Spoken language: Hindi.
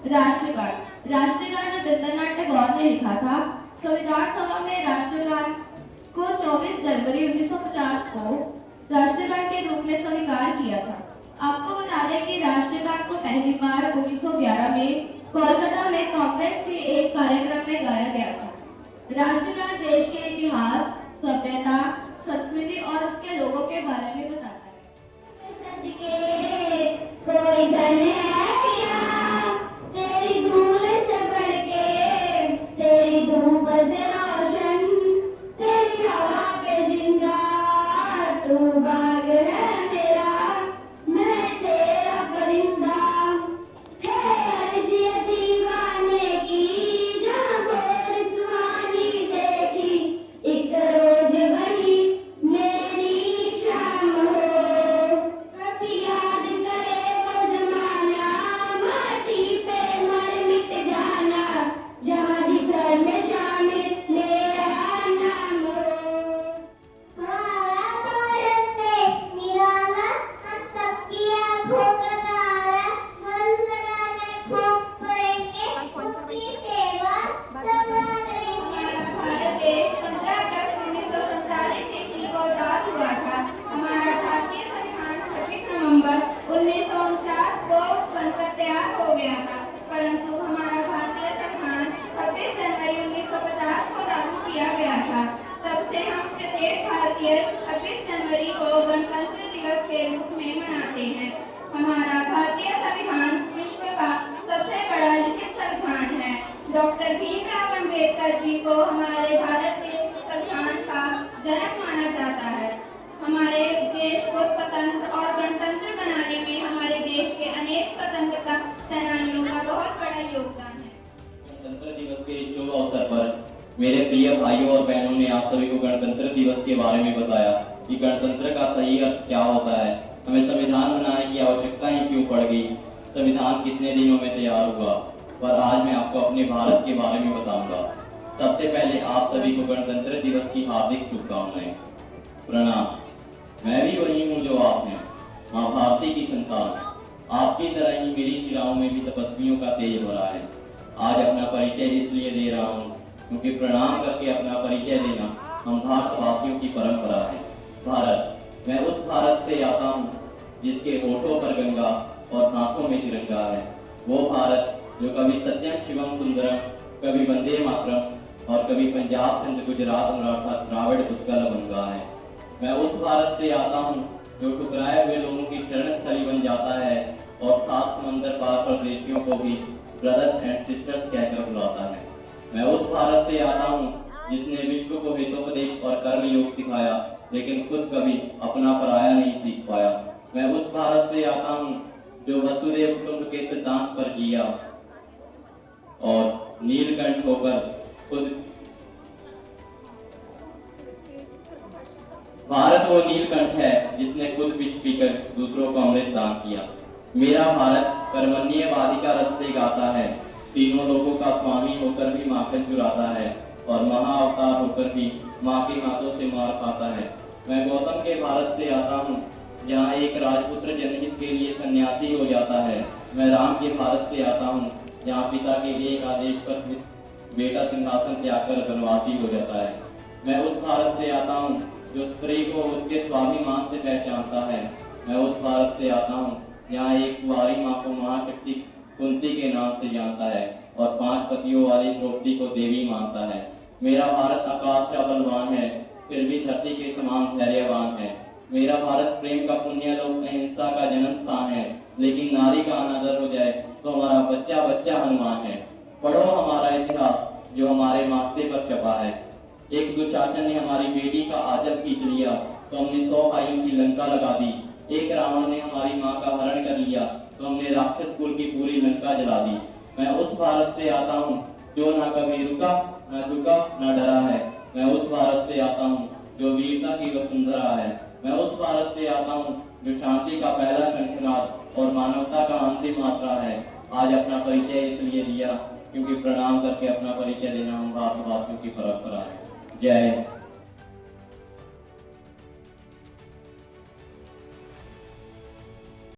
राष्ट्रगान रविंद्रनाथ टैगोर ने लिखा था। संविधान सभा में राष्ट्रगान को 24 जनवरी 1950 को राष्ट्रगान के रूप में स्वीकार किया था। आपको बता दें कि राष्ट्रगान को पहली बार 1911 में कोलकाता में कांग्रेस के एक कार्यक्रम में गाया गया था। राष्ट्रगान देश के इतिहास, सभ्यता, संस्कृति और उसके लोगों के बारे में बताता है। कोई धन है क्या तेरी धूल से बढ़ के, तेरी धूप से रोशन, तेरी हवा पे जिंदा, तू बाग है मेरा, मैं तेरा परिंदा। है अर्जी दीवाने की जहाँ बोरिस्वानी देखी, एक रोज वही मेरी शाम हो। कभी याद करे वो जमाना, माटी पे मर मिट जाना, जहाँ जिगर में शामिल मेरा नाम हो। हमारा भारत है निराला, हम सबकी आँखों का तारा, मन लगाकर खूब पढ़ेंगे, उसकी सेवा सदा करेंगे। भारत देश 15 अगस्त 1947 ईस्वी को आजाद हुआ था। हमारा भारतीय संविधान 26 नवंबर 1949 को बनकर तैयार हो गया था, परंतु हमारा भारतीय संविधान 26 जनवरी 1950 को लागू किया गया था। तब से हम प्रत्येक भारतीय 26 जनवरी को गणतंत्र दिवस के रूप में मनाते हैं। हमारा भारतीय संविधान विश्व का सबसे बड़ा लिखित संविधान है। डॉक्टर भीमराव अम्बेडकर जी को हमारे भारत देश संविधान का जनक माना जाता है। हमारे देश को स्वतंत्र और गणतंत्र बनाने में हमारे देश के अनेक स्वतंत्रता सेनानियों का बहुत बड़ा योगदान है। गणतंत्र दिवस के इस शुभ अवसर पर मेरे प्रिय भाइयों और बहनों ने आप सभी को गणतंत्र दिवस के बारे में बताया कि गणतंत्र का सही अर्थ क्या होता है, हमें संविधान बनाने की आवश्यकता ही क्यों पड़ गई, संविधान कितने दिनों में तैयार हुआ। पर आज मैं आपको अपने भारत के बारे में बताऊंगा। सबसे पहले आप सभी को गणतंत्र दिवस की हार्दिक शुभकामनाएं। प्रणाम। मैं भी वही हूँ जो आप हैं, माँ भारती की संतान। आपकी तरह ही मेरी शिराओं में भी तपस्वियों का तेज भरा है। आज अपना परिचय इसलिए दे रहा हूँ क्योंकि प्रणाम करके अपना परिचय देना हम भारतवासियों की परंपरा है। भारत, मैं उस भारत से आता हूँ जिसके होठों पर गंगा और हाथों में तिरंगा है। वो भारत जो कभी सत्यम शिवम सुंदरम, कभी वंदे मातरम और कभी पंजाब सिंध गुजरात मराठा द्राविड़ उत्कल बंगा है। मैं उस भारत से आता हूँ जो ठुकराए हुए लोगों की शरण स्थली बन जाता है और सात समंदर पार परदेशियों को भी ब्रदर्स एंड सिस्टर्स कहकर बुलाता है। मैं उस भारत से आता हूँ जिसने विश्व को हितोपदेश और कर्म योग सिखाया, लेकिन खुद कभी अपना पराया नहीं सीख पाया। मैं उस भारत से आता हूँ जो वसुदेव कुटुंब के सिद्धांत पर जिया और नीलकंठ होकर खुद भारत वो नीलकंठ है जिसने खुद विष पीकर दूसरों को अमृत दान किया। मेरा भारत कर्मण्यवादी का रस्ते गाता है, तीनों लोगों का स्वामी होकर भी माखन चुराता है और महाअवतार होकर भी माँ के हाथों से मार खाता है। मैं गौतम के भारत से आता हूँ जहाँ एक राजपुत्र जनहित के लिए सन्यासी हो जाता है। मैं राम के भारत से आता हूँ जहाँ पिता के एक आदेश पर बेटा सिंहासन त्याग कर वनवासी हो जाता है। मैं उस भारत से आता हूँ जो स्त्री को उसके स्वाभिमान से पहचानता है। मैं उस भारत से आता हूँ जहाँ एक कुंवारी माँ को महाशक्ति कुंती के नाम से जानता है और 5 पतियों वाली द्रौपदी को देवी मानता है। मेरा भारत आकाश का बलवान है, फिर भी धरती के समान धैर्यवान है। मेरा भारत प्रेम का पुण्य लोक अहिंसा का जन्म स्थान है, लेकिन नारी का अनादर हो जाए तो हमारा बच्चा बच्चा हनुमान है। पढ़ो हमारा इतिहास जो हमारे माथे पर छपा है। एक दुशासन ने हमारी बेटी का आंचल खींच लिया तो हमने 100 भाइयों की लंका लगा दी। एक रावण ने हमारी माँ का हरण कर लिया तो हमने राक्षस कुल की पूरी लंका जला दी। मैं उस भारत से आता हूँ जो ना कभी रुका, न झुका, न डरा है। मैं उस भारत से आता हूँ जो वीरता की वसुंधरा है। मैं उस भारत से आता हूँ जो शांति का पहला शंखनाद और मानवता का अंतिम मात्रा है। आज अपना परिचय इसलिए दिया क्योंकि प्रणाम करके अपना परिचय देना हम भारतवासियों की परंपरा है। जय